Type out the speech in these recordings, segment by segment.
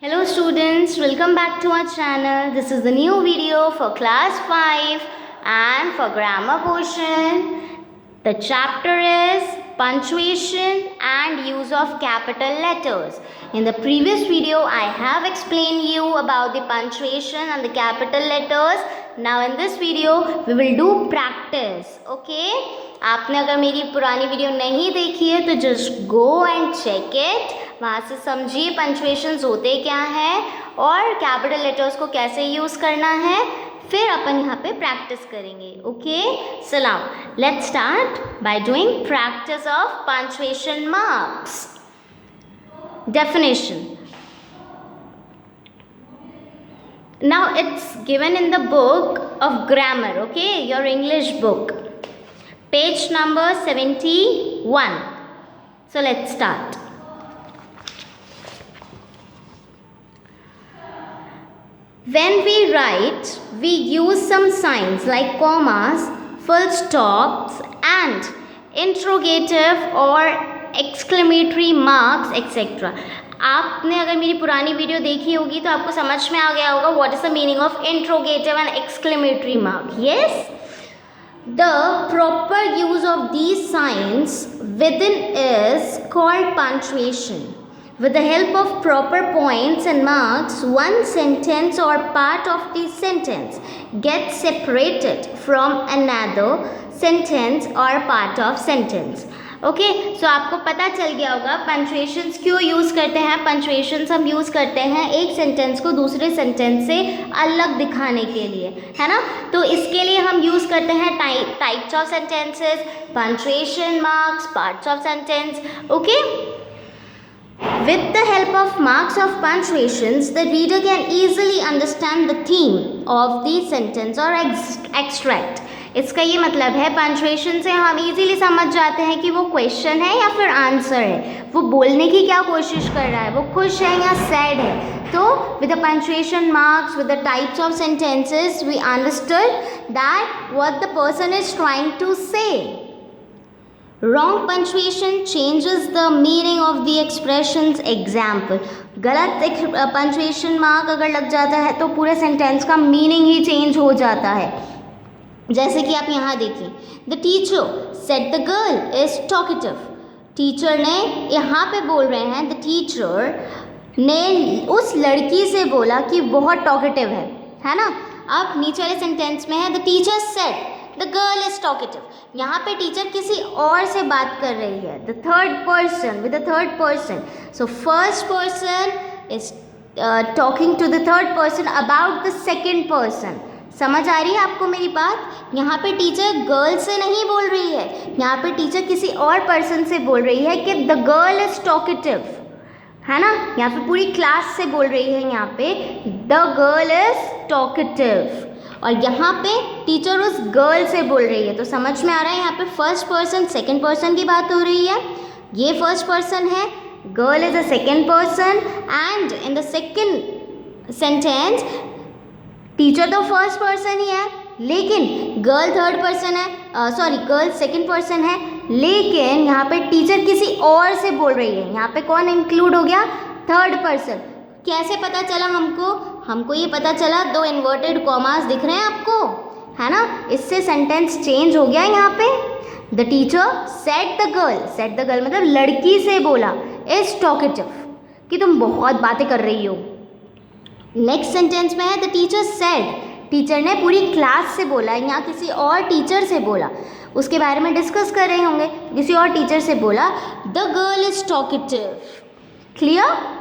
Hello students, welcome back to our channel. This is the new video for class 5 and for grammar portion. The chapter is punctuation and use of capital letters. In the previous video I have explained you about the punctuation and the capital letters. Now in this video we will do practice. Okay? आपने अगर मेरी पुरानी video नहीं देखी है तो just go and check it. वहाँ से समझिए पंक्चुएशंस होते क्या हैं और कैपिटल लेटर्स को कैसे यूज़ करना है. फिर अपन यहाँ पे प्रैक्टिस करेंगे. Okay, so now let's start by doing practice of punctuation marks. Definition. Now it's given in the book of grammar, okay, your English book, page number 71. So let's start. When we write, we use some signs like commas, full stops and interrogative or exclamatory marks etc. आपने अगर मेरी पुरानी video देखी होगी तो आपको समझ में आ गया होगा what is the meaning of interrogative and exclamatory mark. Yes, the proper use of these signs with in is called punctuation. With the help of proper points and marks, one sentence or part of the sentence gets separated from another sentence or part of sentence. Okay, so आपको पता चल गया होगा punctuations क्यों use करते हैं. Punctuations हम use करते हैं एक सेंटेंस को दूसरे सेंटेंस से अलग दिखाने के लिए, है ना. तो इसके लिए हम यूज़ करते हैं types of sentences, punctuation marks, parts of sentence. Okay, with the help of marks of punctuations, the reader can easily understand the theme of the sentence or extract. इसका ये मतलब है पंक्चुएशन से हम इजीली समझ जाते हैं कि वो क्वेश्चन है या फिर आंसर है, वो बोलने की क्या कोशिश कर रहा है, वो खुश है या सैड है. तो with the punctuation marks, with the types of sentences, we understood that what the person is trying to say. Wrong punctuation changes the meaning of the expressions. Example, गलत पंक्चुएशन मार्क अगर लग जाता है तो पूरे sentence का meaning ही change हो जाता है. जैसे कि आप यहाँ देखिए, the teacher said the girl is talkative. Teacher ने यहाँ पे बोल रहे हैं, द टीचर ने उस लड़की से बोला कि बहुत टॉकेटिव है ना. अब नीचे वाले सेंटेंस में है the teacher said the girl is talkative. यहाँ पे टीचर किसी और से बात कर रही है, the third person, with the third person. So first person is talking to the third person about the second person. समझ आ रही है आपको मेरी बात. यहाँ पे टीचर गर्ल से नहीं बोल रही है, यहाँ पे टीचर किसी और पर्सन से बोल रही है कि द गर्ल इज टॉकेटिव, है ना. यहाँ पे पूरी क्लास से बोल रही है, यहाँ पे द गर्ल इज टॉकेटिव, और यहाँ पे टीचर उस गर्ल से बोल रही है. तो समझ में आ रहा है यहाँ पे फर्स्ट पर्सन सेकंड पर्सन की बात हो रही है. ये फर्स्ट पर्सन है, girl is a second person, and in the second sentence teacher तो फर्स्ट पर्सन ही है लेकिन गर्ल थर्ड पर्सन है, सॉरी गर्ल सेकंड पर्सन है, लेकिन यहाँ पे टीचर किसी और से बोल रही है. यहाँ पे कौन इंक्लूड हो गया, थर्ड पर्सन. कैसे पता चला हमको ये पता चला, दो इन्वर्टेड कॉमास दिख रहे हैं आपको, है ना. इससे सेंटेंस चेंज हो गया. यहाँ पे the teacher said the girl मतलब लड़की से बोला, इज टॉकेटिव कि तुम बहुत बातें कर रही हो. नेक्स्ट सेंटेंस में है द टीचर सेड, टीचर ने पूरी क्लास से बोला, यहाँ किसी और टीचर से बोला, उसके बारे में डिस्कस कर रहे होंगे, किसी और टीचर से बोला the girl is talkative. Clear.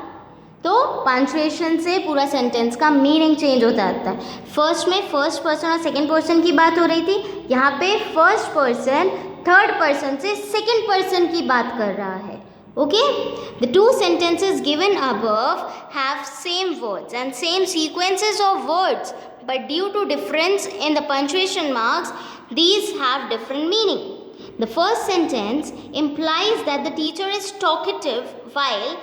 तो पंक्चुएशन से पूरा सेंटेंस का मीनिंग चेंज होता है. फर्स्ट में फर्स्ट पर्सन और सेकंड पर्सन की बात हो रही थी, यहाँ पे फर्स्ट पर्सन थर्ड पर्सन से सेकंड पर्सन की बात कर रहा है. Okay, the two sentences given above have same words and same sequences of words, but due to difference in the punctuation marks, these have different meaning. The first sentence implies that the teacher is talkative while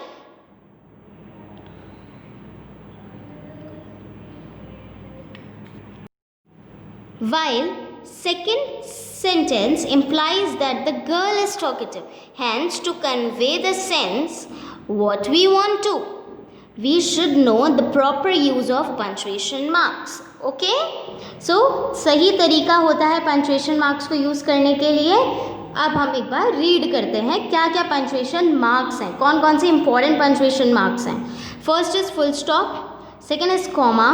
second sentence implies that the girl is talkative. Hence, to convey the sense what we want to, we should know the proper use of punctuation marks. Okay, so सही तरीका होता है punctuation marks को use करने के लिए. अब हम एक बार रीड करते हैं क्या क्या punctuation marks हैं, कौन कौन से important punctuation marks हैं. First is full stop, second is comma,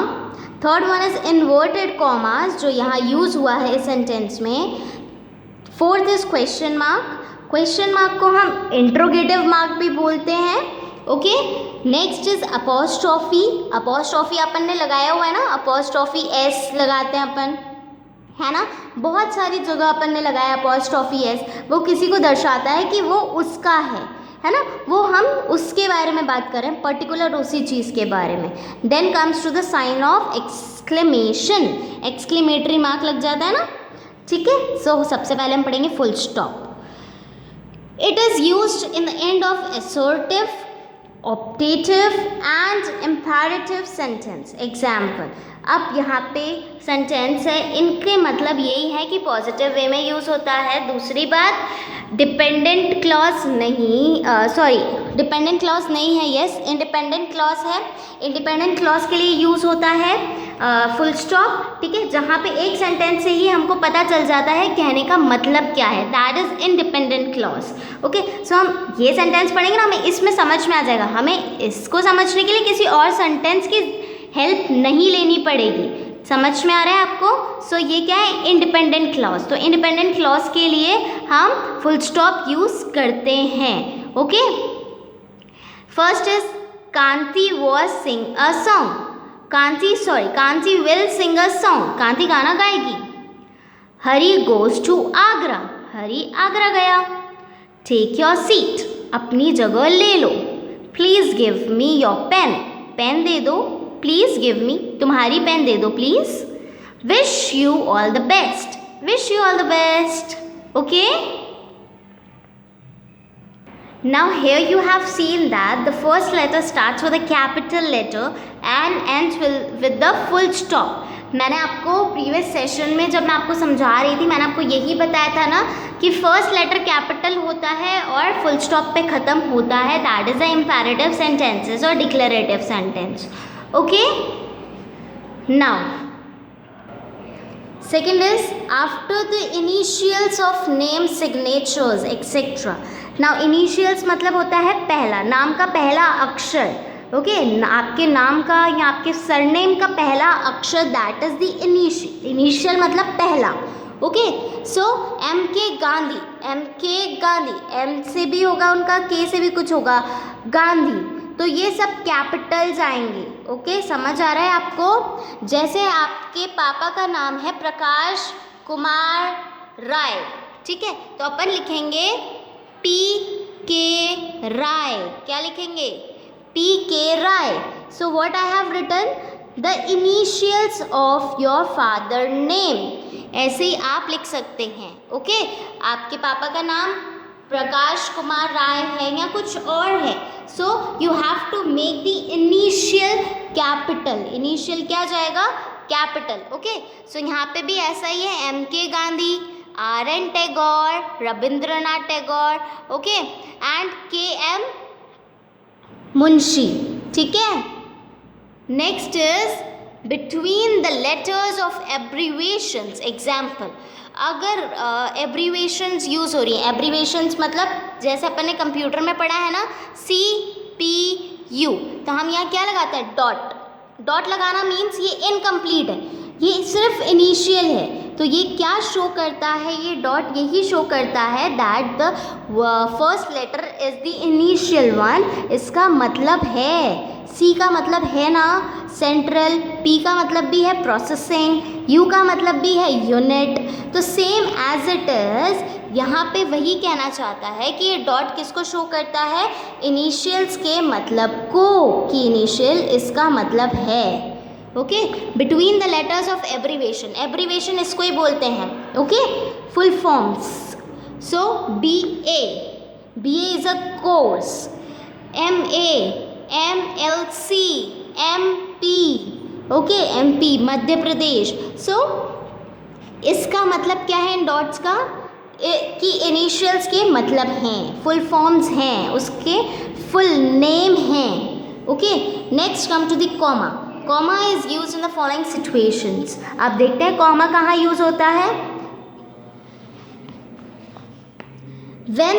third one is inverted commas जो यहाँ यूज़ हुआ है इस सेंटेंस में. Fourth is question mark. Question mark को हम इंट्रोगेटिव मार्क भी बोलते हैं. Okay, next is apostrophe. Apostrophe अपन ने लगाया हुआ है ना, अपोस्ट्रॉफी एस लगाते हैं अपन, है ना. बहुत सारी जगह अपन ने लगाया अपोस्ट्रॉफी एस. वो किसी को दर्शाता है कि वो उसका है ना. वो हम उसके बारे में बात कर रहे हैं, पर्टिकुलर उसी चीज़ के बारे में. Then comes to the sign of exclamation. Exclamatory mark लग जाता है ना. ठीक है, सो सबसे पहले हम पढ़ेंगे full stop. It is used in the end of assertive, optative and imperative sentence. Example, अब यहाँ पे सेंटेंस है, इनके मतलब यही है कि पॉजिटिव वे में यूज़ होता है. दूसरी बात, डिपेंडेंट क्लॉज नहीं, डिपेंडेंट क्लॉज नहीं है. यस, इंडिपेंडेंट क्लॉज है. इंडिपेंडेंट क्लॉज के लिए यूज़ होता है फुल स्टॉप. ठीक है, जहाँ पे एक सेंटेंस से ही हमको पता चल जाता है कहने का मतलब क्या है, that is independent clause. Okay, so हम ये सेंटेंस पढ़ेंगे ना, हमें इसमें समझ में आ जाएगा. हमें इसको समझने के लिए किसी और सेंटेंस की हेल्प नहीं लेनी पड़ेगी. समझ में आ रहा है आपको. सो ये क्या है, इंडिपेंडेंट क्लॉज. तो इंडिपेंडेंट क्लॉज के लिए हम फुल स्टॉप यूज़ करते हैं. Okay, first is Kanti was sing a song. Kanti will sing a song. Kanti गाना गाएगी. Hari goes to Agra. हरी आगरा गया. Take your seat. अपनी जगह ले लो. Please give me your pen. Pen दे दो. प्लीज़ गिव मी, तुम्हारी पेन दे दो please. Wish you all the best. Wish you all the best. Okay, now here you have seen that the first letter starts with a capital letter and ends with the full stop. मैंने आपको previous session में जब मैं आपको समझा रही थी, मैंने आपको यही बताया था ना कि फर्स्ट लेटर कैपिटल होता है और फुल स्टॉप पे ख़त्म होता है. That is the imperative sentences और declarative sentence. Okay, now second is after the initials of name, signatures etc. Now initials मतलब होता है पहला, नाम का पहला अक्षर. ओके, आपके नाम का या आपके सरनेम का पहला अक्षर, that is the initial. Initial मतलब पहला. ओके, सो एम के गांधी. एम से भी होगा उनका, के से भी कुछ होगा, गांधी. तो ये सब कैपिटल्स आएंगे. ओके, समझ आ रहा है आपको. जैसे आपके पापा का नाम है प्रकाश कुमार राय. ठीक है, तो अपन लिखेंगे PK राय. क्या लिखेंगे, PK Rai. So what I have written, the initials of your father name. ऐसे ही आप लिख सकते हैं. ओके, आपके पापा का नाम प्रकाश कुमार राय है या कुछ और है, so you have to make the initial capital. Initial क्या जाएगा, कैपिटल. ओके, सो यहाँ पे भी ऐसा ही है, MK Gandhi, RN Tagore, Rabindranath Tagore. Okay, and KM Munshi. ठीक है, next is between the letters of abbreviations. Example, अगर एब्रीवेशंस यूज़ हो रही हैं, एब्रीवेशंस मतलब जैसे अपन ने कंप्यूटर में पढ़ा है ना, CPU, तो हम यहाँ क्या लगाते हैं, डॉट. डॉट लगाना मीन्स ये इनकम्प्लीट है, ये सिर्फ इनिशियल है. तो ये क्या शो करता है, ये डॉट यही शो करता है that the first letter is the initial one. इसका मतलब है, C का मतलब है ना सेंट्रल, P का मतलब भी है प्रोसेसिंग, U का मतलब भी है यूनिट. तो सेम एज इट इज़ यहाँ पे वही कहना चाहता है कि ये डॉट किसको शो करता है, इनिशियल्स के मतलब को, कि इनिशियल इसका मतलब है. Okay, between the letters of abbreviation. Abbreviation इसको ही बोलते हैं. Okay, full forms. So BA is a course. MA, MLC, MP. Okay, MP Madhya Pradesh. सो इसका मतलब क्या है इन डॉट्स का, कि इनिशियल्स के मतलब हैं, फुल फॉर्म्स हैं, उसके फुल नेम हैं. Okay, next come to the comma. Comma is use in the following situations. अब देखते हैं कॉमा कहाँ यूज होता है. When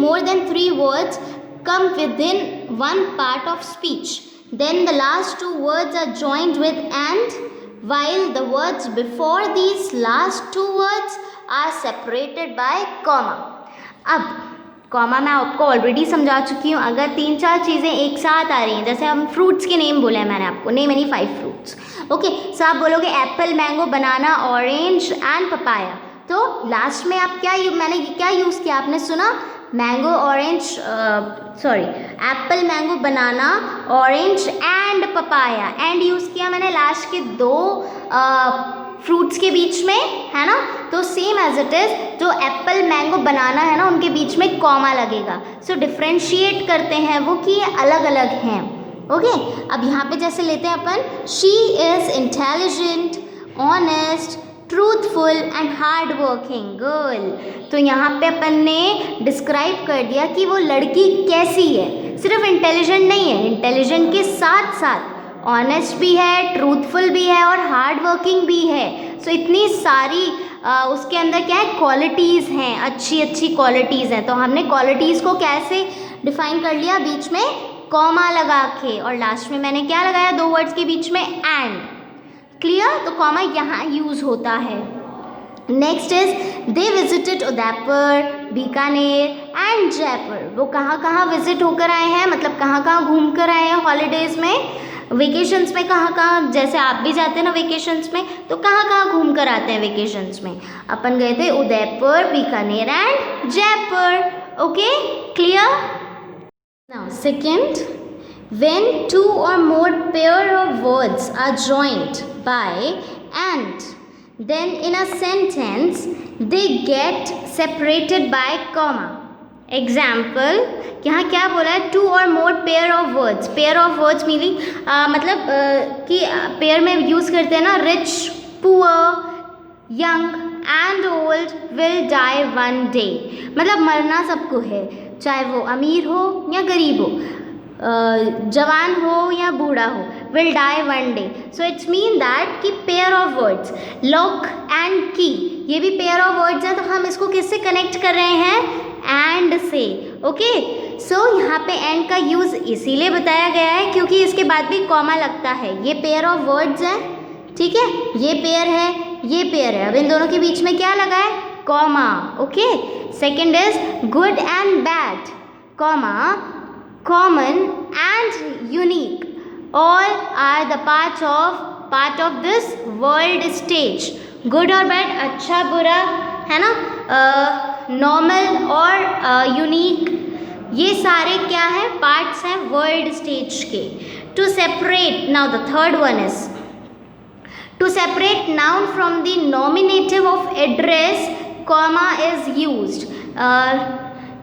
more than three words come within one part of speech, then the last two words are joined with and, while the words before these last two words are separated by comma. अब comma मैं आपको already समझा चुकी हूँ. अगर 3-4 चीज़ें एक साथ आ रही हैं, जैसे हम फ्रूट्स के नेम बोले हैं मैंने आपको, नेम एनी 5 फ्रूट्स. ओके, सो आप बोलोगे Apple, mango, banana, orange and papaya. तो लास्ट में आप मैंने क्या यूज़ किया, आपने सुना mango, orange, Apple, mango, banana, orange and papaya. And use किया मैंने लास्ट के 2 फ्रूट्स के बीच में, है ना. तो सेम एज इट इज़ जो एप्पल, मैंगो, बनाना है ना, उनके बीच में कॉमा लगेगा. सो डिफ्रेंशिएट करते हैं वो कि ये अलग अलग हैं. ओके, अब यहाँ पे जैसे लेते हैं अपन, she is intelligent, honest, truthful and hard working girl. तो यहाँ पे अपन ने डिस्क्राइब कर दिया कि वो लड़की कैसी है. सिर्फ इंटेलिजेंट नहीं है, इंटेलिजेंट के साथ साथ ऑनेस्ट भी है, ट्रूथफुल भी है और हार्ड वर्किंग भी है. सो इतनी सारी उसके अंदर क्या है, क्वालिटीज़ हैं, अच्छी अच्छी क्वालिटीज़ हैं. तो हमने क्वालिटीज़ को कैसे डिफाइन कर लिया, बीच में कॉमा लगा के, और लास्ट में मैंने क्या लगाया, 2 वर्ड्स के बीच में एंड. क्लियर. तो कॉमा यहाँ यूज़ होता है. Next is they visited Udaipur, Bikaner and Jaipur. वो कहाँ कहाँ विजिट होकर आए हैं, मतलब कहाँ कहाँ घूम कर आए हैं हॉलीडेज़ में, वेकेशंस में. कहाँ कहाँ, जैसे आप भी जाते हैं ना वेकेशंस में, तो कहाँ कहाँ घूम कर आते हैं वेकेशंस में. अपन गए थे Udaipur, Bikaner and Jaipur. Okay, clear. Now second, when 2 or more pair of words are joined by and, then in a sentence they get separated by comma. Example, यहाँ क्या बोला है, 2 or more pair of words. pair of words meaning मतलब कि pair में use करते हैं ना, rich, poor, young and old will die one day. मतलब मरना सबको है, चाहे वो अमीर हो या गरीब हो, जवान हो या बूढ़ा हो, will die one day. So it's mean that कि pair of words, lock and key, ये भी पेयर ऑफ वर्ड्स हैं. तो हम इसको किससे कनेक्ट कर रहे हैं, एंड से. ओके, सो यहाँ पे एंड का यूज़ इसीलिए बताया गया है क्योंकि इसके बाद भी कॉमा लगता है. ये पेयर ऑफ वर्ड्स हैं, ठीक है, ये पेयर है, ये पेयर है. अब इन दोनों के बीच में क्या लगा है, comma. Okay, second is good and bad, comma, common and unique, all are the part of this world stage. good और bad, अच्छा बुरा, है ना, नॉर्मल और यूनिक, ये सारे क्या है, पार्ट्स हैं वर्ल्ड स्टेज के. To separate, now the third one is to separate noun from the nominative of address, comma is used.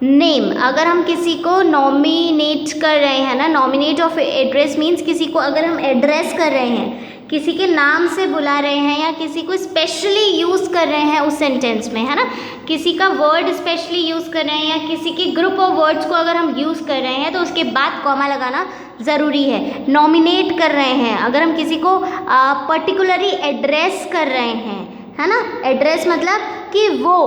Name, अगर हम किसी को नॉमिनेट कर रहे हैं ना, नॉमिनेट ऑफ एड्रेस मीन्स किसी को अगर हम एड्रेस कर रहे हैं, किसी के नाम से बुला रहे हैं या किसी को स्पेशली यूज़ कर रहे हैं उस सेंटेंस में, है ना, किसी का वर्ड स्पेशली यूज़ कर रहे हैं या किसी के ग्रुप ऑफ वर्ड्स को अगर हम यूज़ कर रहे हैं तो उसके बाद कॉमा लगाना ज़रूरी है. नॉमिनेट कर रहे हैं, अगर हम किसी को पर्टिकुलरली एड्रेस कर रहे हैं, है ना, एड्रेस मतलब कि वो,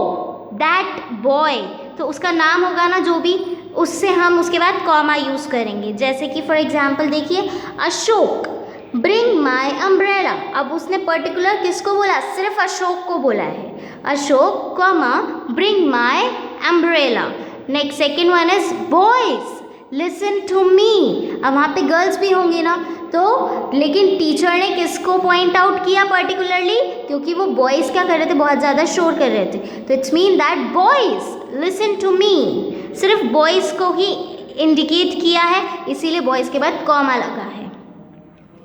दैट बॉय, तो उसका नाम होगा ना जो भी, उससे हम उसके बाद कॉमा यूज़ करेंगे. जैसे कि फॉर एग्जांपल देखिए, अशोक ब्रिंग माई अम्ब्रेला. अब उसने पर्टिकुलर किसको बोला, सिर्फ अशोक को बोला है, Ashok comma bring my umbrella. Next second one is boys listen to me. अब वहाँ पे गर्ल्स भी होंगी ना, तो लेकिन टीचर ने किसको पॉइंट आउट किया पर्टिकुलरली, क्योंकि वो बॉयज़ क्या कर रहे थे, बहुत ज़्यादा शोर कर रहे थे. तो it's mean that boys listen to me, सिर्फ बॉयज़ को ही इंडिकेट किया है, इसीलिए बॉयज़ के बाद कॉमा लगा है.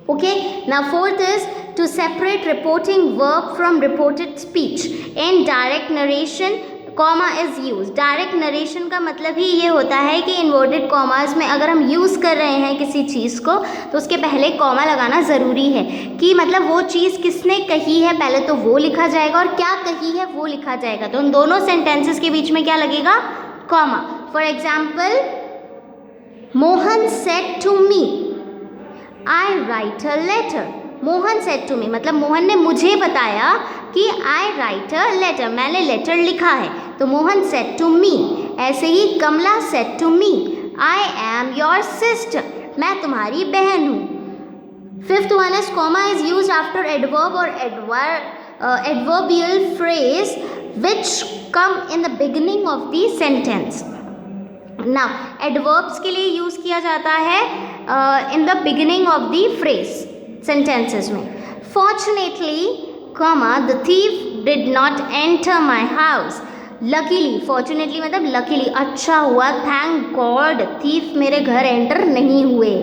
Okay, now fourth is to separate reporting verb from reported speech. In direct narration comma is use. Direct narration का मतलब ही ये होता है कि इन्वर्टेड कॉमास में अगर हम यूज़ कर रहे हैं किसी चीज़ को तो उसके पहले कॉमा लगाना ज़रूरी है, कि मतलब वो चीज़ किसने कही है पहले तो वो लिखा जाएगा और क्या कही है वो लिखा जाएगा. तो उन दोनों सेंटेंसेस के बीच में क्या लगेगा, comma. For example Mohan said to me I write a letter. Mohan said to me मतलब मोहन ने मुझे बताया कि आई राइट अ लेटर, मैंने लेटर लिखा है, तो मोहन सेड टू मी। ऐसे ही Kamla said to me I am your sister, मैं तुम्हारी बहन हूँ। Fifth one is comma is used after adverb और adverbial phrase which come in the beginning of the sentence. Now adverbs के लिए यूज़ किया जाता है in the beginning of the phrase sentences में। Fortunately, comma the thief did not enter my house. Luckily, fortunately मतलब luckily अच्छा हुआ, thank God thief मेरे घर एंटर नहीं हुए।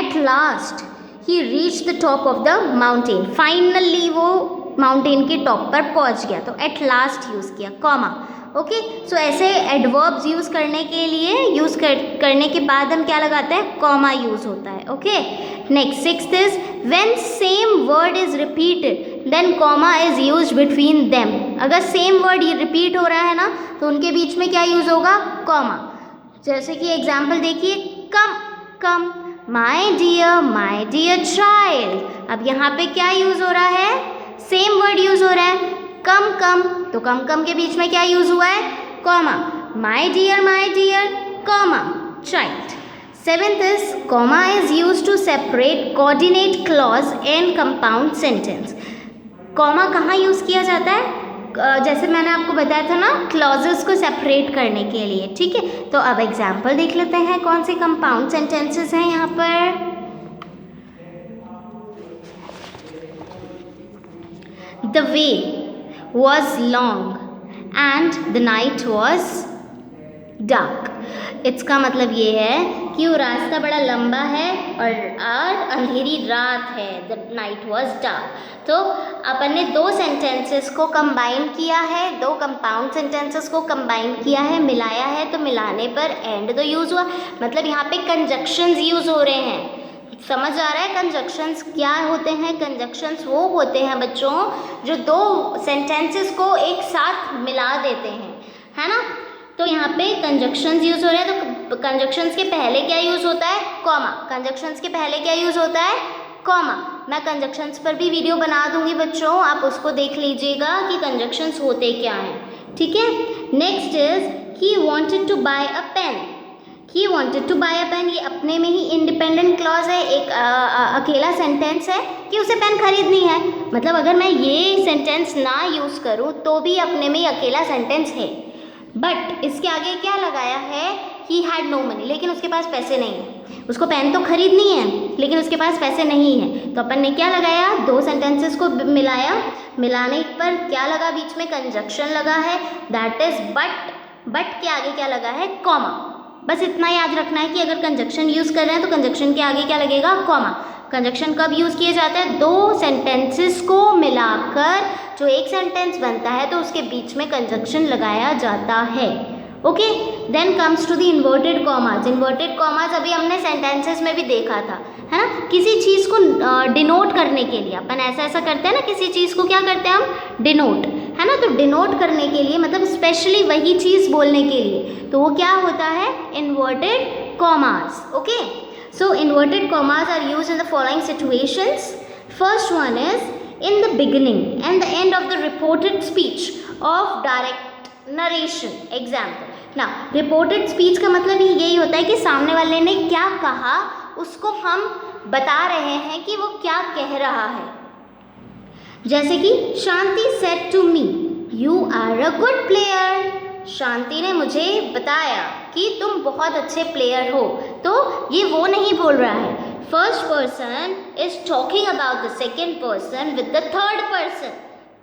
At last he reached the top of the mountain. Finally वो mountain के टॉप पर पहुंच गया, तो एट लास्ट यूज़ किया कॉमा। ओके, सो ऐसे एडवर्ब्स यूज़ करने के लिए करने के बाद हम क्या लगाते हैं, कॉमा यूज़ होता है। Okay, next sixth is when same word is repeated then comma is used between them. अगर सेम वर्ड ये रिपीट हो रहा है ना, तो उनके बीच में क्या यूज़ होगा, कॉमा। जैसे कि एग्जाम्पल देखिए, कम कम माई डियर चाइल्ड। अब यहाँ पे क्या यूज़ हो रहा है, सेम वर्ड यूज हो रहा है, कम कम, तो कम कम के बीच में क्या यूज हुआ है, comma. My dear comma child. Seventh is comma is use to separate coordinate clause in compound sentence. Comma कहाँ यूज किया जाता है, जैसे मैंने आपको बताया था ना, क्लॉजेस को सेपरेट करने के लिए। ठीक है, तो अब एग्जाम्पल देख लेते हैं कौन से कंपाउंड सेंटेंसेस हैं यहाँ पर। The way was long and the night was dark. इसका मतलब ये है कि वो रास्ता बड़ा लंबा है और अंधेरी रात है। The night was dark. तो अपन ने दो सेंटेंसेस को कंबाइन किया है, दो कंपाउंड सेंटेंसेस को कंबाइन किया है, मिलाया है, तो मिलाने पर एंड तो यूज़ हुआ। मतलब यहाँ पे कंजक्शंस यूज़ हो रहे हैं। समझ आ रहा है कंजक्शंस क्या होते हैं? कंजक्शंस वो होते हैं बच्चों जो दो सेंटेंसेस को एक साथ मिला देते हैं, है ना। तो यहाँ पे कंजक्शंस यूज़ हो रहे हैं, तो कंजक्शंस के पहले क्या यूज़ होता है, कॉमा। कंजक्शंस के पहले क्या यूज़ होता है, कॉमा। मैं कंजक्शंस पर भी वीडियो बना दूंगी बच्चों, आप उसको देख लीजिएगा कि कंजक्शंस होते क्या हैं। ठीक है, next is he wanted to buy a pen. He wanted to buy a pen, ये अपने में ही इंडिपेंडेंट क्लॉज है, एक अकेला सेंटेंस है कि उसे पेन खरीदनी है। मतलब अगर मैं ये सेंटेंस ना यूज़ करूँ तो भी अपने में ही अकेला सेंटेंस है। बट इसके आगे क्या लगाया है, ही हैड नो मनी, लेकिन उसके पास पैसे नहीं है। उसको पेन तो खरीदनी है लेकिन उसके पास पैसे नहीं है, तो अपन ने क्या लगाया, दो सेंटेंसेस को मिलाया। मिलाने पर क्या लगा, बीच में कंजक्शन लगा है, दैट इज बट। बट के आगे क्या लगा है, कॉमा। बस इतना याद रखना है कि अगर कंजक्शन यूज़ कर रहे हैं तो कंजक्शन के आगे क्या लगेगा, कॉमा। कंजक्शन कब यूज़ किया जाता है, दो सेंटेंसेस को मिलाकर जो एक सेंटेंस बनता है तो उसके बीच में कंजक्शन लगाया जाता है। Okay, then comes to the inverted commas. Inverted commas अभी हमने सेंटेंसेस में भी देखा था, है ना। किसी चीज़ को डिनोट करने के लिए अपन ऐसा करते हैं ना, किसी चीज़ को क्या करते हैं हम, डिनोट, है ना। तो डिनोट करने के लिए मतलब स्पेशली वही चीज़ बोलने के लिए, तो वो क्या होता है, inverted commas. Okay, so inverted commas are used in the following situations. First one is in the beginning and the end of the reported speech of direct narration. Example. Now, reported speech का मतलब यही होता है कि सामने वाले ने क्या कहा उसको हम बता रहे हैं कि वो क्या कह रहा है। जैसे कि शांति said to me, you are a good player. शांति ने मुझे बताया कि तुम बहुत अच्छे प्लेयर हो। तो ये वो नहीं बोल रहा है, first person is talking about the second person with the third person.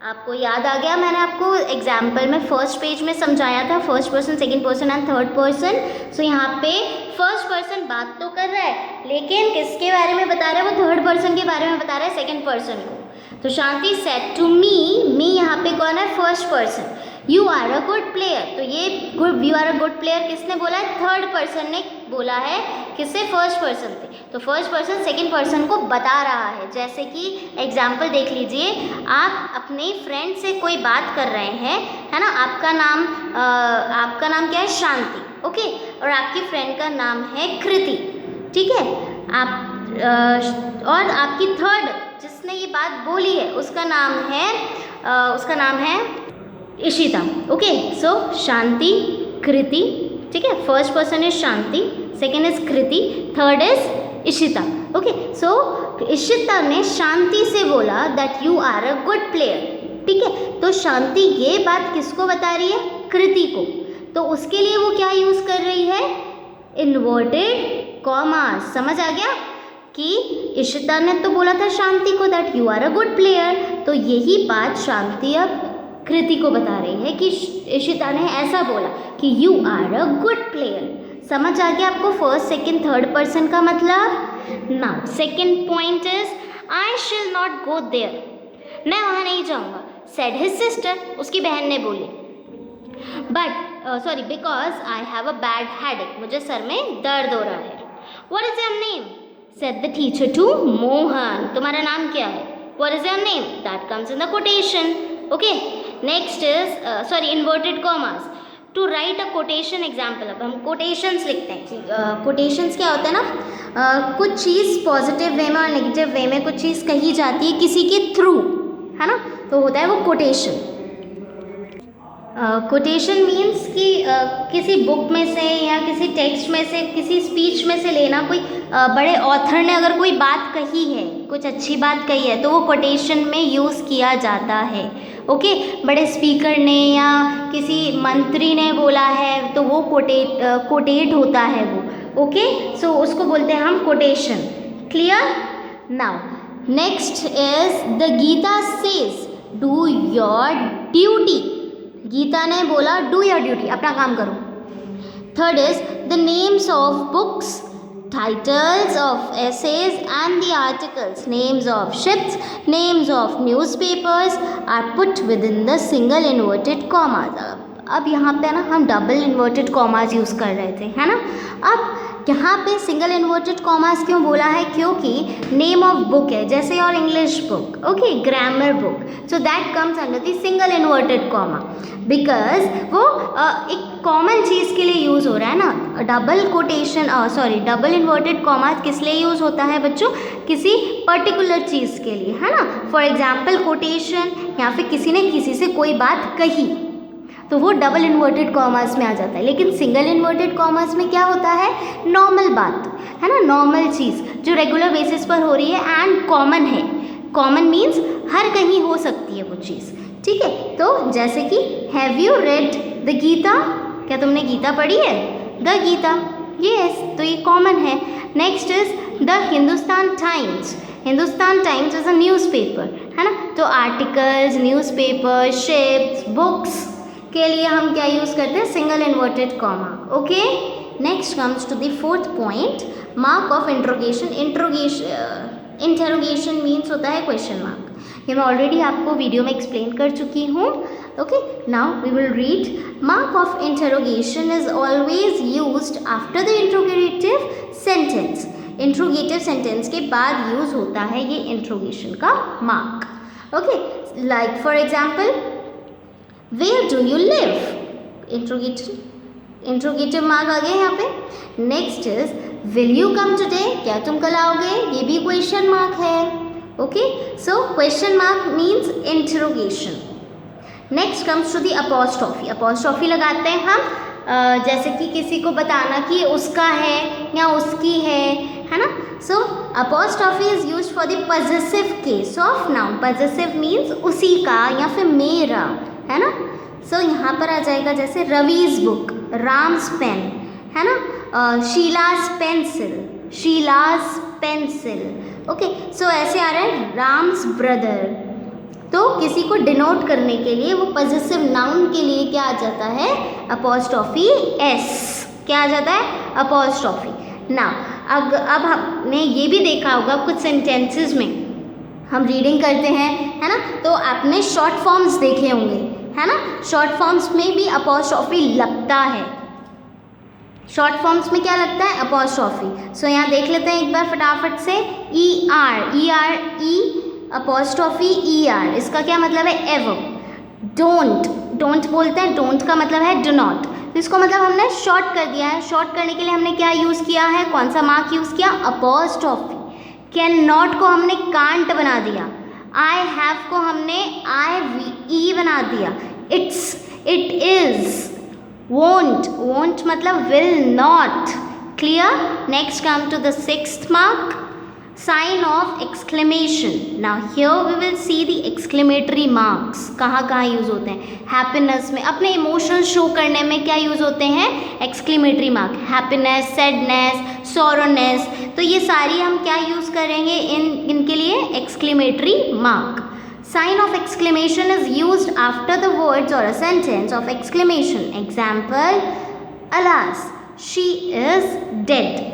आपको याद आ गया, मैंने आपको एग्जाम्पल में फर्स्ट पेज में समझाया था, first person, second person and third person. So यहाँ पे फर्स्ट पर्सन बात तो कर रहा है लेकिन किसके बारे में बता रहा है, वो थर्ड पर्सन के बारे में बता रहा है, सेकेंड पर्सन को। तो शांति सेड टू मी यहाँ पे कौन है, first person. You are a good player, तो ये you are a good player किसने बोला है, थर्ड पर्सन ने बोला है। किससे, फर्स्ट पर्सन से। तो फर्स्ट पर्सन सेकंड पर्सन को बता रहा है। जैसे कि एग्जाम्पल देख लीजिए, आप अपने फ्रेंड से कोई बात कर रहे हैं, है ना। आपका नाम क्या है, शांति। ओके, और आपकी फ्रेंड का नाम है कृति, ठीक है। आप और आपकी थर्ड जिसने ये बात बोली है उसका नाम है इशिता। ओके, सो शांति, कृति, ठीक है। First person is Shanti, second is Kriti, third is Ishita. Okay, so Ishita ने शांति से बोला that you are a good player, ठीक है। तो शांति ये बात किसको बता रही है? कृति को। तो उसके लिए वो क्या यूज कर रही है? Inverted commas. समझ आ गया कि इशिता ने तो बोला था शांति को that you are a good player, तो यही बात शांति अब कृति को बता रही है कि इशिता ने ऐसा बोला कि you are a good player. समझ आ गया आपको फर्स्ट, सेकंड, थर्ड पर्सन का मतलब? Now second point is I शिल नॉट गो देयर, मैं वहाँ नहीं जाऊँगा। सेड हिज सिस्टर, उसकी बहन ने बोली। Because I have a bad headache, मुझे सर में दर्द हो रहा है। What is your name? Said the teacher to Mohan, तुम्हारा नाम क्या है? What is your name? That comes in the quotation. Okay, next is inverted commas to write a quotation example. अब हम कोटेशंस लिखते हैं कि कोटेशंस क्या होता है ना, कुछ चीज़ पॉजिटिव वे में और नेगेटिव वे में कुछ चीज़ कही जाती है किसी के थ्रू, है ना, तो होता है वो कोटेशन। कोटेशन मीन्स कि किसी बुक में से या किसी टेक्स्ट में से, किसी स्पीच में से लेना। कोई बड़े ऑथर ने अगर कोई बात कही है, कुछ अच्छी बात कही है, तो वो कोटेशन में यूज़ किया जाता है। ओके, बड़े स्पीकर ने या किसी मंत्री ने बोला है तो वो कोटेट होता है वो। ओके, सो उसको बोलते हैं हम quotation. Clear? Now next is the Gita says do your duty. Gita ने बोला डू योर ड्यूटी, अपना काम करो। Third is the names of books, titles of essays and the articles, names of ships, names of newspapers are put within the single inverted commas. अब यहाँ पे ना हम डबल इन्वर्टेड कॉमास यूज़ कर रहे थे, है ना। अब यहाँ पे सिंगल इन्वर्टेड कॉमास क्यों बोला है? क्योंकि नेम ऑफ बुक है, जैसे और English book, okay, grammar book, so that comes under the single inverted comma, because वो एक कॉमन चीज़ के लिए यूज़ हो रहा है ना। डबल इन्वर्टेड कॉमास किस लिए यूज़ होता है बच्चों? किसी पर्टिकुलर चीज़ के लिए, है ना। फॉर एग्जाम्पल कोटेशन, या फिर किसी ने किसी से कोई बात कही तो वो डबल इन्वर्टेड कॉमास में आ जाता है। लेकिन सिंगल इन्वर्टेड कॉमास में क्या होता है? नॉर्मल बात, है ना, नॉर्मल चीज़ जो रेगुलर बेसिस पर हो रही है एंड कॉमन है। कॉमन मीन्स हर कहीं हो सकती है वो चीज़, ठीक है। तो जैसे कि have you read the Gita, क्या तुमने गीता पढ़ी है? द गीता, यस, तो ये कॉमन है। Next is the Hindustan times. Hindustan times is a newspaper, है ना। तो आर्टिकल्स, न्यूज़पेपर, शिप्स, बुक्स के लिए हम क्या यूज़ करते हैं? Single inverted comma. Okay, next comes to the fourth point, mark of interrogation. Interrogation means होता है क्वेश्चन मार्क। ये मैं ऑलरेडी आपको वीडियो में एक्सप्लेन कर चुकी हूँ। Okay, now we will read. Mark of interrogation is always used after the interrogative sentence. Interrogative sentence के बाद यूज होता है ये इंट्रोगेशन का mark. Okay, like for example, where do you live? Interrogative mark आ गया यहाँ पे। Next is will you come today? क्या तुम कल आओगे? ये भी क्वेश्चन मार्क है। Okay, so question mark means interrogation. Next comes to the apostrophe. Apostrophe लगाते हैं हम जैसे कि किसी को बताना कि उसका है या उसकी है ना। So apostrophe is used for the possessive case of noun. Possessive means उसी का या फिर मेरा, है ना। सो यहाँ पर आ जाएगा जैसे रवीज बुक, राम्स पेन, है ना, शीलास पेंसिल, शीलास पेंसिल। ओके, सो ऐसे आ रहा है राम्स ब्रदर। तो किसी को डिनोट करने के लिए वो पॉजेसिव नाउन के लिए क्या आ जाता है? Apostrophe S. क्या आ जाता है? अपॉस्ट्रॉफी। ना अब हमने ये भी देखा होगा कुछ सेंटेंसेस में हम रीडिंग करते हैं, है ना, तो आपने शॉर्ट फॉर्म्स देखे होंगे, है ना। शॉर्ट फॉर्म्स में भी अपॉस्ट्रॉफी लगता है। शॉर्ट फॉर्म्स में क्या लगता है? अपॉस्ट्रॉफी। सो यहाँ देख लेते हैं एक बार फटाफट से। E R apostrophe E R, इसका क्या मतलब है? एवर। डोंट बोलते हैं, डोंट का मतलब है डू नॉट। तो इसको मतलब हमने शॉर्ट कर दिया है। शॉर्ट करने के लिए हमने क्या यूज़ किया है, कौन सा मार्क यूज़ किया, अपॉस्ट्रोफी। कैन नॉट को हमने कांट बना दिया, आई हैव को हमने आई ई बना दिया, it's, it is, won't, won't मतलब will not. Clear? Next come to the 6th mark, sign of exclamation. Now here we will see the exclamatory marks. कहाँ कहाँ यूज़ होते हैं, हैप्पीनेस में, अपने इमोशंस शो करने में क्या यूज़ होते हैं, एक्सक्लेमेटरी मार्क, हैप्पीनेस, सैडनेस, सोरोनेस, तो ये सारी हम क्या यूज़ करेंगे इनके लिए, exclamatory mark. Sign of exclamation is used after the words or a sentence of exclamation. Example, alas, she is dead.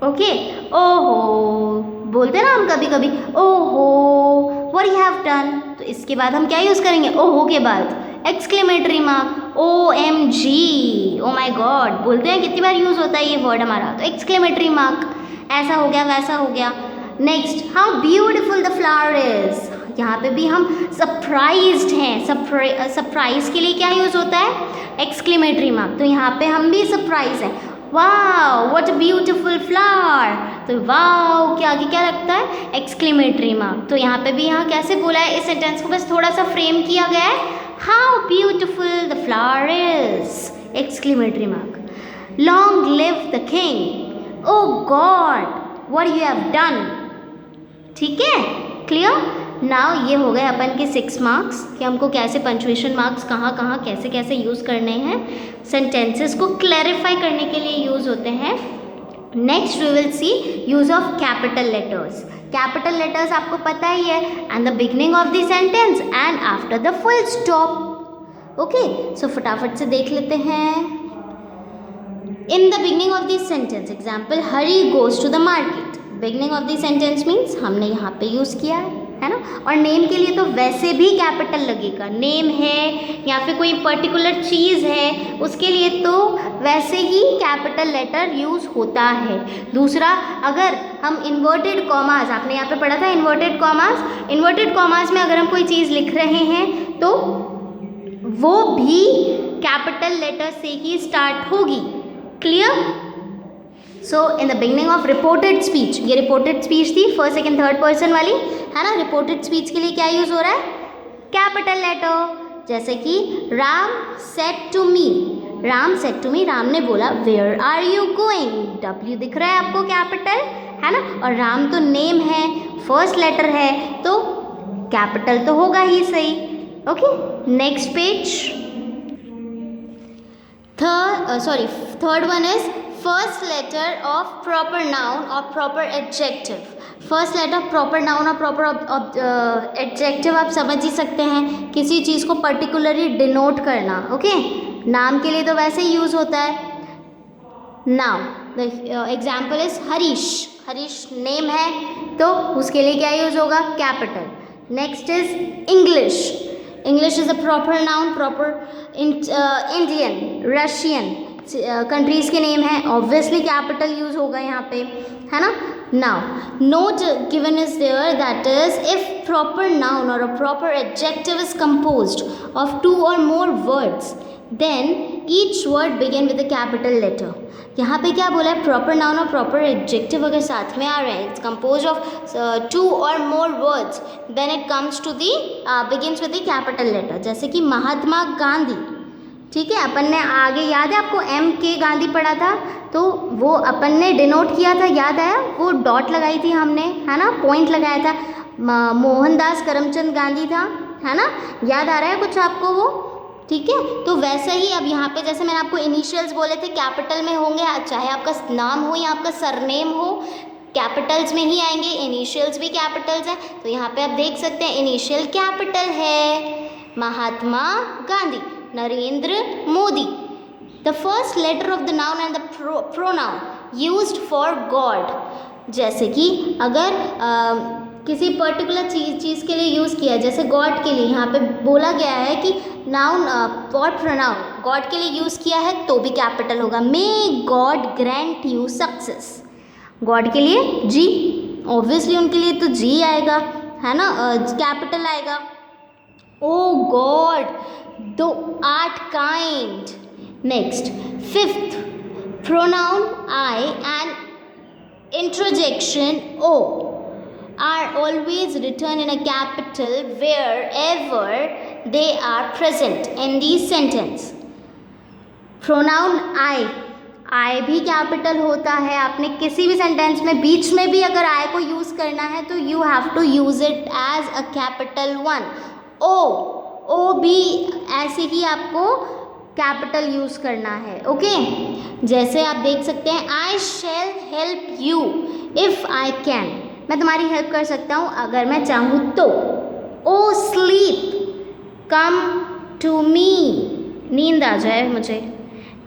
Okay, ओहो बोलते हैं ना हम कभी कभी, ओहो व्हाट यू हैव डन, तो इसके बाद हम क्या यूज़ करेंगे, ओहो के बाद exclamatory mark, O M G, oh my God, बोलते हैं कितनी बार यूज़ होता है ये वर्ड हमारा, तो एक्सक्लेमेटरी मार्क, ऐसा हो गया वैसा हो गया। Next, how beautiful the flower is, यहाँ पे भी हम सरप्राइज्ड हैं, सरप्राइज के लिए क्या यूज़ होता है, एक्सक्लेमेटरी मार्क, तो यहाँ पे हम भी सरप्राइज हैं, wow what a beautiful flower, तो वाओ के आगे क्या लगता है, एक्सक्लेमेटरी मार्क। तो यहाँ पे भी यहाँ कैसे बोला है, इस सेंटेंस को बस थोड़ा सा फ्रेम किया गया है, how beautiful the flower is, exclamatory mark. Long live the king, O God what you have done. ठीक है, क्लियर? नाउ ये हो गए अपन के 6 मार्क्स कि हमको कैसे पंचुएशन मार्क्स कहाँ कहाँ कैसे कैसे यूज़ करने हैं, सेंटेंसेस को क्लैरिफाई करने के लिए यूज़ होते हैं। Next we will see use of capital letters. Capital letters आपको पता ही है, and the beginning of the sentence and after the full stop. Okay, so फटाफट से देख लेते हैं। In the beginning of this sentence, example, Hari goes to the market. Beginning of the sentence means हमने यहाँ पे यूज़ किया है ना, और नेम के लिए तो वैसे भी कैपिटल लगेगा, नेम है या फिर कोई पर्टिकुलर चीज़ है उसके लिए तो वैसे ही कैपिटल लेटर यूज़ होता है। दूसरा, अगर हम इन्वर्टेड कॉमास, आपने यहाँ पे पढ़ा था इन्वर्टेड कॉमास, इन्वर्टेड कॉमास में अगर हम कोई चीज़ लिख रहे हैं तो वो भी कैपिटल लेटर से ही स्टार्ट होगी। Clear? So in the beginning of reported speech, ये रिपोर्टेड स्पीच थी फर्स्ट सेकंड थर्ड पर्सन वाली, है ना। रिपोर्टेड स्पीच के लिए क्या यूज़ हो रहा है, कैपिटल लेटर। जैसे कि Ram said to me, Ram said to me, Ram ने बोला where are you going, W दिख रहा है आपको कैपिटल, है ना, और राम तो नेम है, फर्स्ट लेटर है तो कैपिटल तो होगा ही सही। Okay, next page. Third one is first letter of proper noun और proper adjective. First letter proper noun और प्रॉपर एडजेक्टिव आप समझ ही सकते हैं, किसी चीज़ को पर्टिकुलरली डिनोट करना। ओके, नाम के लिए तो वैसे ही यूज़ होता है। Now the example is Harish, Harish name है तो उसके लिए क्या यूज़ होगा, capital. Next is English, English is a proper noun, proper Indian, Russian countries के नेम है, ऑब्वियसली कैपिटल यूज़ होगा यहाँ पे, है ना। Now note given is there that is if proper noun और a proper adjective is composed of 2 or more words then each word begin with a capital letter. यहाँ पे क्या बोला है, प्रॉपर नाउन और प्रॉपर एडजेक्टिव अगर साथ में आ रहे हैं, it's compose of 2 or more words then it comes to the begins with the capital letter. जैसे कि महात्मा गांधी, ठीक है, अपन ने आगे याद है आपको M.K. गांधी पढ़ा था, तो वो अपन ने डिनोट किया था, याद आया, वो डॉट लगाई थी हमने, है ना, पॉइंट लगाया था। मोहनदास करमचंद गांधी था, है ना, याद आ रहा है कुछ आपको वो, ठीक है। तो वैसे ही अब यहाँ पे जैसे मैंने आपको इनिशियल्स बोले थे कैपिटल में होंगे, चाहे आपका नाम हो या आपका सरनेम हो कैपिटल्स में ही आएंगे, इनिशियल्स भी कैपिटल्स हैं। तो यहाँ पे आप देख सकते हैं इनिशियल कैपिटल है, Mahatma Gandhi, Narendra Modi. The first letter of the noun and the pronoun used for God. जैसे कि अगर किसी पर्टिकुलर चीज़ के लिए यूज़ किया, जैसे गॉड के लिए यहाँ पे बोला गया है कि नाउन फॉर प्रोनाउन गॉड के लिए यूज़ किया है तो भी कैपिटल होगा। May God grant you success, God के लिए जी, ऑब्वियसली उनके लिए तो जी आएगा, है ना, कैपिटल आएगा। ओ गॉड दो art kind, Next, fifth, pronoun I and interjection O are always written in a capital wherever they are present in the sentence. Pronoun I भी कैपिटल होता है. आपने किसी भी सेंटेंस में बीच में भी अगर I को यूज़ करना है तो you have to use it as a capital one. O भी ऐसे ही आपको कैपिटल यूज़ करना है. ओके, जैसे आप देख सकते हैं I shall help you if I can. मैं तुम्हारी हेल्प कर सकता हूँ अगर मैं चाहूँ तो. ओ स्लीप कम टू मी, नींद आ जाए मुझे.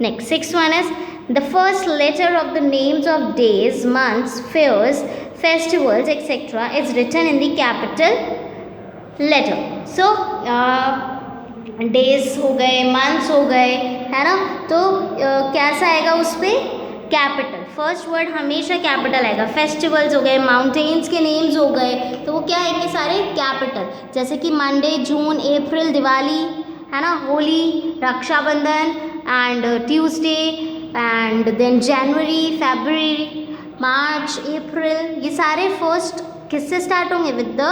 Next, six one is the first letter of the names of days, months, fairs, festivals etcetera is written in the capital letter. So days हो गए, मंथ्स हो गए, है ना, तो कैसा आएगा उस पर कैपिटल. फर्स्ट वर्ड हमेशा कैपिटल आएगा. फेस्टिवल्स हो गए, माउंटेन्स के नेम्स हो गए, तो वो क्या आएंगे सारे कैपिटल. जैसे कि मंडे, जून, अप्रैल, दिवाली, है ना, Holi, Rakshabandhan, and Tuesday, and then January, February, March, April, ये सारे फर्स्ट किससे स्टार्ट होंगे? With the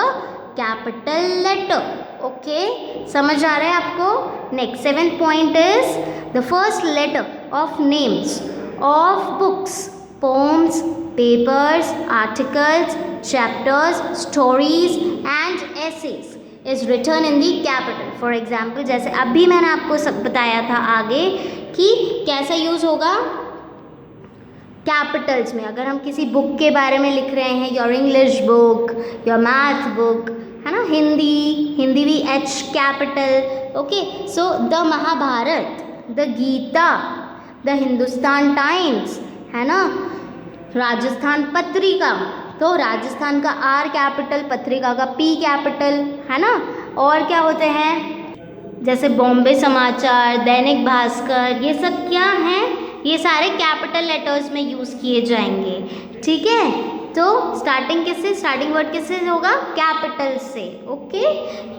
capital letter. Okay, समझ आ रहा है आपको? Next, seventh point is the first letter of names of books, poems, papers, articles, chapters, stories and essays is written in the capital. For example, जैसे अभी मैंने आपको सब बताया था आगे कि कैसा यूज़ होगा कैपिटल्स में. अगर हम किसी बुक के बारे में लिख रहे हैं, your English book, your math book, है ना, हिंदी भी H capital. Okay, so the Mahabharata, the Gita, the Hindustan Times, है ना, राजस्थान पत्रिका, तो राजस्थान का R कैपिटल, पत्रिका का P कैपिटल, है ना. और क्या होते हैं जैसे बॉम्बे समाचार, दैनिक भास्कर, ये सब क्या हैं? ये सारे कैपिटल लेटर्स में यूज़ किए जाएंगे. ठीक है, तो स्टार्टिंग किससे, स्टार्टिंग वर्ड किससे होगा? कैपिटल से. Okay,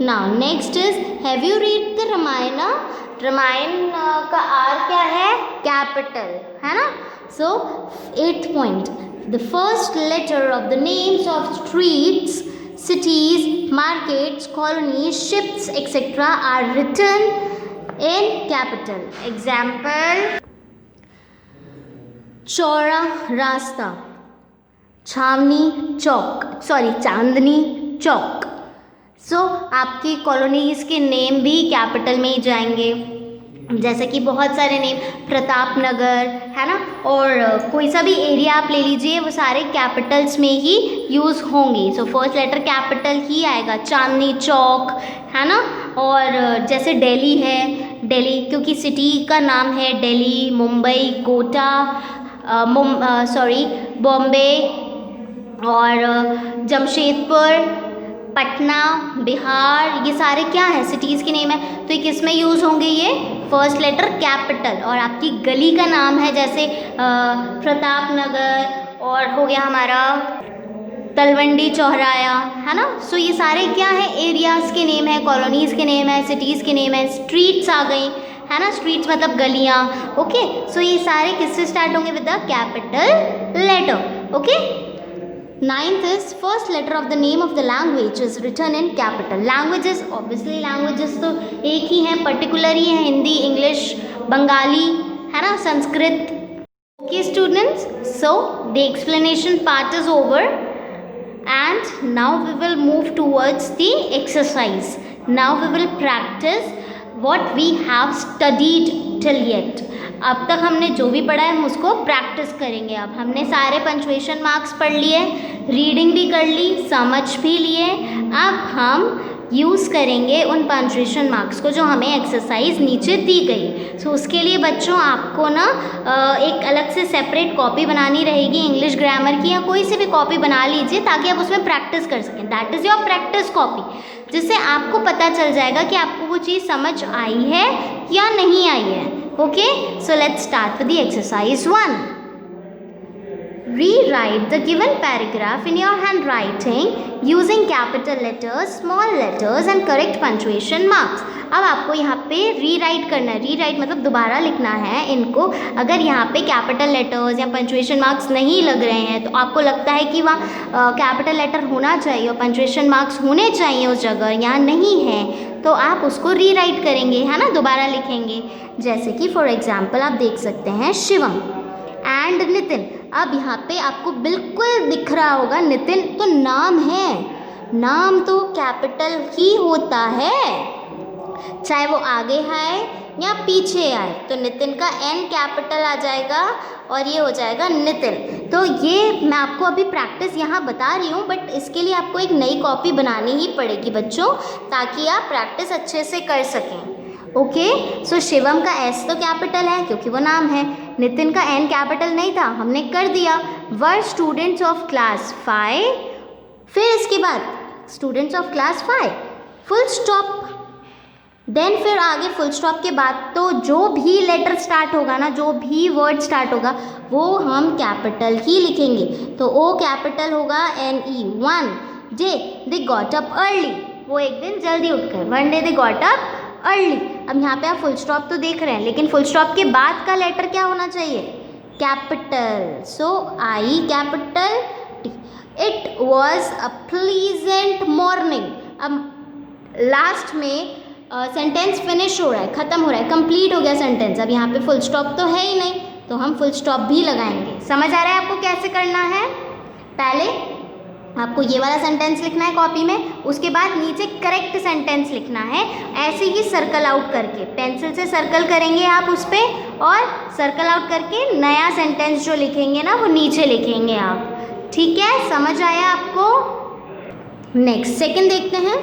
now next is have you read the Ramayana. Ramayana का R क्या है? कैपिटल, है ना. So eighth point, the first letter of the names of streets, cities, markets, colonies, ships, etc. are written in capital. Example, चौड़ा रास्ता, छावनी चौक, चांदनी चौक. सो आपकी colonies के नेम भी कैपिटल में ही जाएंगे. जैसे कि बहुत सारे नेम, प्रताप नगर, है ना, और कोई सा भी एरिया आप ले लीजिए, वो सारे कैपिटल्स में ही यूज़ होंगे. सो फर्स्ट लेटर कैपिटल ही आएगा. चांदनी चौक, है ना. और जैसे दिल्ली है, दिल्ली क्योंकि सिटी का नाम है दिल्ली, मुंबई, कोटा, बॉम्बे, और जमशेदपुर, पटना, बिहार, ये सारे क्या है? सिटीज़ के नेम है. तो ये किस में यूज़ होंगे? ये फर्स्ट लेटर कैपिटल. और आपकी गली का नाम है जैसे प्रताप नगर, और हो गया हमारा तलवंडी चौराया, है ना. सो ये सारे क्या है? एरियाज़ के नेम है, कॉलोनीज़ के नेम है, सिटीज़ के नेम है. स्ट्रीट्स आ गई, है ना, स्ट्रीट्स मतलब गलियाँ. ओके, सो ये सारे किससे स्टार्ट होंगे? With the capital letter. Okay, ninth is first letter of the name of the language is written in capital. Languages, obviously languages तो एक ही हैं, particular ही हैं, हिंदी, इंग्लिश, बंगाली, है ना, Sanskrit. Okay students, so the explanation part is over and now we will move towards the exercise. Now we will practice what we have studied till yet. अब तक हमने जो भी पढ़ा है हम उसको प्रैक्टिस करेंगे. अब हमने सारे पंचुएशन मार्क्स पढ़ लिए, रीडिंग भी कर ली, समझ भी लिए. अब हम यूज़ करेंगे उन पंचुएशन मार्क्स को जो हमें एक्सरसाइज नीचे दी गई. सो उसके लिए बच्चों आपको ना एक अलग से सेपरेट कॉपी बनानी रहेगी इंग्लिश ग्रामर की, या कोई सी भी कॉपी बना लीजिए ताकि आप उसमें प्रैक्टिस कर सकें. That is your practice copy, जिससे आपको पता चल जाएगा कि आपको वो चीज़ समझ आई है या नहीं आई है. Okay, so let's start with the exercise 1. rewrite the given paragraph in your handwriting using capital letters, small letters and correct punctuation marks. अब आपको यहाँ पे रीराइट करना है, रीराइट मतलब दोबारा लिखना है इनको। अगर यहाँ पे कैपिटल लेटर्स या पंचुएशन मार्क्स नहीं लग रहे हैं तो आपको लगता है कि वहाँ कैपिटल लेटर होना चाहिए और पंचुएशन मार्क्स होने चाहिए उस जगह, यहाँ नहीं है, तो आप उसको रीराइट करेंगे, है ना, दोबारा लिखेंगे। जैसे कि फॉर एग्जाम्पल आप देख सकते हैं शिवम एंड नितिन। अब यहाँ पे आपको बिल्कुल दिख रहा होगा नितिन तो नाम है, नाम तो कैपिटल ही होता है, चाहे वो आगे आए या पीछे आए। तो नितिन का एन कैपिटल आ जाएगा और ये हो जाएगा नितिन। तो ये मैं आपको अभी प्रैक्टिस यहाँ बता रही हूँ, बट इसके लिए आपको एक नई कॉपी बनानी ही पड़ेगी बच्चों, ताकि आप प्रैक्टिस अच्छे से कर सकें। ओके, सो शिवम का एस तो कैपिटल है क्योंकि वो नाम है, नितिन का एन कैपिटल नहीं था, हमने कर दिया। वर स्टूडेंट्स ऑफ क्लास 5, फिर इसके बाद students of class 5 full stop. Then फिर आगे फुल स्टॉप के बाद तो जो भी लेटर स्टार्ट होगा ना, जो भी वर्ड स्टार्ट होगा वो हम कैपिटल ही लिखेंगे। तो ओ कैपिटल होगा NE। 1 J they got up early, वो एक दिन जल्दी उठ गए, 1 day they got up early. अब यहाँ पे आप फुल स्टॉप तो देख रहे हैं, लेकिन फुल स्टॉप के बाद का लेटर क्या होना चाहिए, capital. So I capital T। It was a pleasant morning. अब लास्ट में सेंटेंस फिनिश हो रहा है, ख़त्म हो रहा है, कंप्लीट हो गया सेंटेंस। अब यहाँ पे फुल स्टॉप तो है ही नहीं, तो हम फुल स्टॉप भी लगाएंगे। समझ आ रहा है आपको कैसे करना है? पहले आपको ये वाला सेंटेंस लिखना है कॉपी में, उसके बाद नीचे करेक्ट सेंटेंस लिखना है, ऐसे ही सर्कल आउट करके, पेंसिल से सर्कल करेंगे आप उस पर, और सर्कल आउट करके नया सेंटेंस जो लिखेंगे ना वो नीचे लिखेंगे आप। ठीक है, समझ आया आपको? नेक्स्ट सेकंड देखते हैं,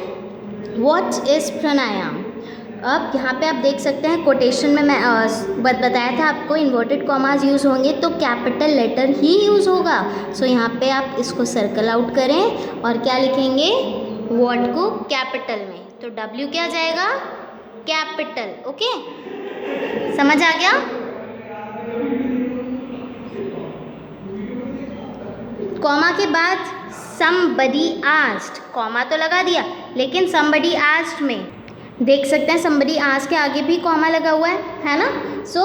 व्हाट इज़ प्राणायाम। अब यहाँ पे आप देख सकते हैं कोटेशन में मैं बताया था आपको इन्वर्टेड कॉमास यूज़ होंगे तो कैपिटल लेटर ही यूज़ होगा। सो यहाँ पे आप इसको सर्कल आउट करें और क्या लिखेंगे, व्हाट को कैपिटल में, तो W क्या जाएगा, कैपिटल। ओके, समझ आ गया? कॉमा के बाद somebody asked, कॉमा तो लगा दिया, लेकिन somebody asked में देख सकते हैं somebody asked के आगे भी कॉमा लगा हुआ है ना। सो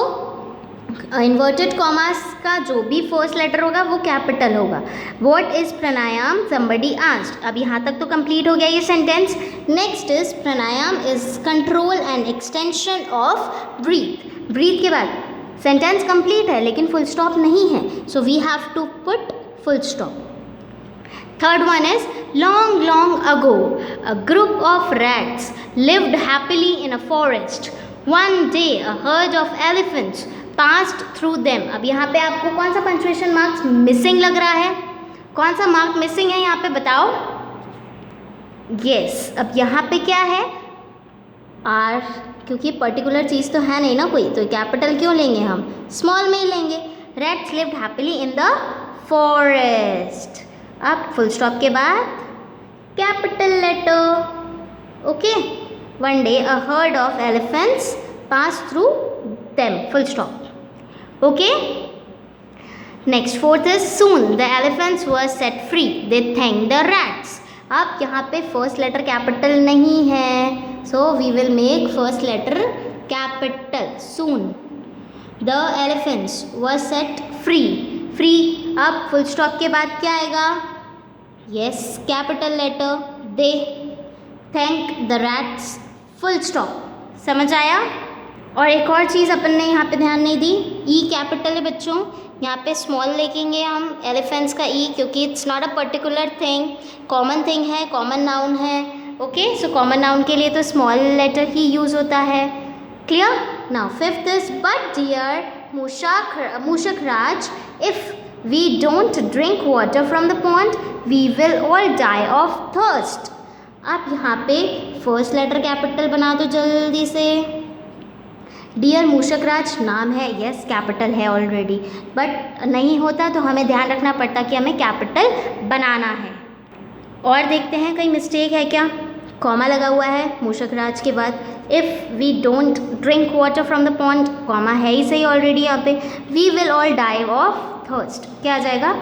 इन्वर्टेड कॉमास का जो भी फर्स्ट लेटर होगा वो कैपिटल होगा। What is pranayama, somebody asked। अब यहाँ तक तो कंप्लीट हो गया ये sentence. Next is pranayama is control and extension of breath. Breath के बाद सेंटेंस कंप्लीट है लेकिन फुल स्टॉप नहीं है, so we have to put full stop. Third one is long, long ago, a group of rats lived happily in a forest. One day, a herd of elephants passed through them. अब यहाँ पे आपको कौन सा punctuation marks missing लग रहा है, कौन सा मार्क मिसिंग है यहाँ पे बताओ? Yes, अब यहाँ पे क्या है, R, क्योंकि पर्टिकुलर चीज़ तो है नहीं ना कोई, तो कैपिटल क्यों लेंगे हम, स्मॉल में ही लेंगे। Rats lived happily in the forest। अब फुल स्टॉप के बाद capital letter. Okay, one day a herd of elephants pass through them, full stop. Okay, next fourth is soon the elephants were set free, they thank the rats. अब यहाँ पे first letter capital नहीं है, so we will make first letter capital, soon the elephants were set free. Free, अब full stop के बाद क्या आएगा, yes capital letter, they thank the rats, full stop. समझ आया? और एक और चीज़ अपन ने यहाँ पे ध्यान नहीं दी, ई कैपिटल है बच्चों, यहाँ पे स्मॉल लिखेंगे हम एलिफेंट्स का ई, क्योंकि it's not a particular thing, common thing है, कॉमन नाउन है। ओके, सो कॉमन नाउन के लिए तो स्मॉल लेटर ही यूज़ होता है। Clear? Now fifth is but dear Mushak Raj, if we don't drink water from the pond, we will all die of thirst। आप यहाँ पे फर्स्ट लेटर कैपिटल बना दो जल्दी से। डियर मूषक राज नाम है, यस कैपिटल है ऑलरेडी, बट नहीं होता तो हमें ध्यान रखना पड़ता कि हमें कैपिटल बनाना है। और देखते हैं कहीं मिस्टेक है क्या, कॉमा लगा हुआ है मूषक राज के बाद, if we don't drink water from the pond, comma है ही सही ऑलरेडी यहाँ पे, we will all die of thirst, क्या आ जाएगा,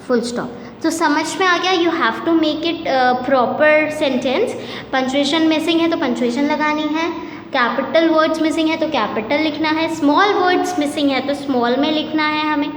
फुल स्टॉप। तो समझ में आ गया, you have to make it proper sentence. Punctuation missing है तो पंचुएशन लगानी है, कैपिटल वर्ड्स मिसिंग है तो कैपिटल लिखना है, स्मॉल वर्ड्स मिसिंग है तो स्मॉल में लिखना है हमें।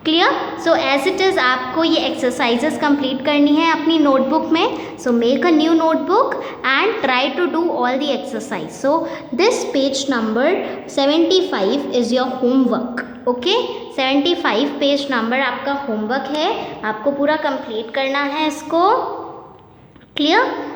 Clear? So as it is आपको ये एक्सरसाइजेस कंप्लीट करनी है अपनी नोटबुक में। So make a new notebook and try to do all the exercise. So this page number 75 is your homework. Okay, 75 page number आपका होमवर्क है, आपको पूरा कंप्लीट करना है इसको। क्लियर?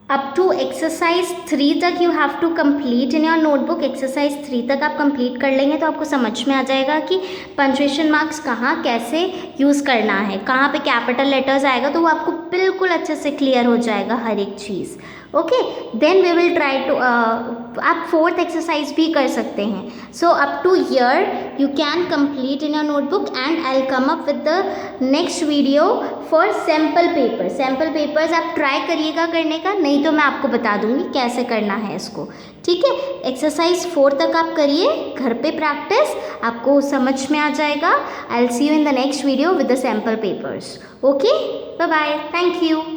अप टू एक्सरसाइज 3 तक you have to complete in your notebook. Exercise 3 तक आप कंप्लीट कर लेंगे तो आपको समझ में आ जाएगा कि पंचुएशन मार्क्स कहाँ कैसे यूज़ करना है, कहाँ पे कैपिटल लेटर्स आएगा, तो वो आपको बिल्कुल अच्छे से क्लियर हो जाएगा हर एक चीज़। ओके, then we will try to, आप 4th एक्सरसाइज भी कर सकते हैं। So up to here you can complete in your notebook and I will come up with the next video for sample paper. Sample papers आप try करिएगा करने का, नहीं तो मैं आपको बता दूंगी कैसे करना है इसको। ठीक है, एक्सरसाइज 4 तक आप करिए घर पे प्रैक्टिस, आपको समझ में आ जाएगा। I will see you in the next video with the sample papers. Okay, bye bye, thank you.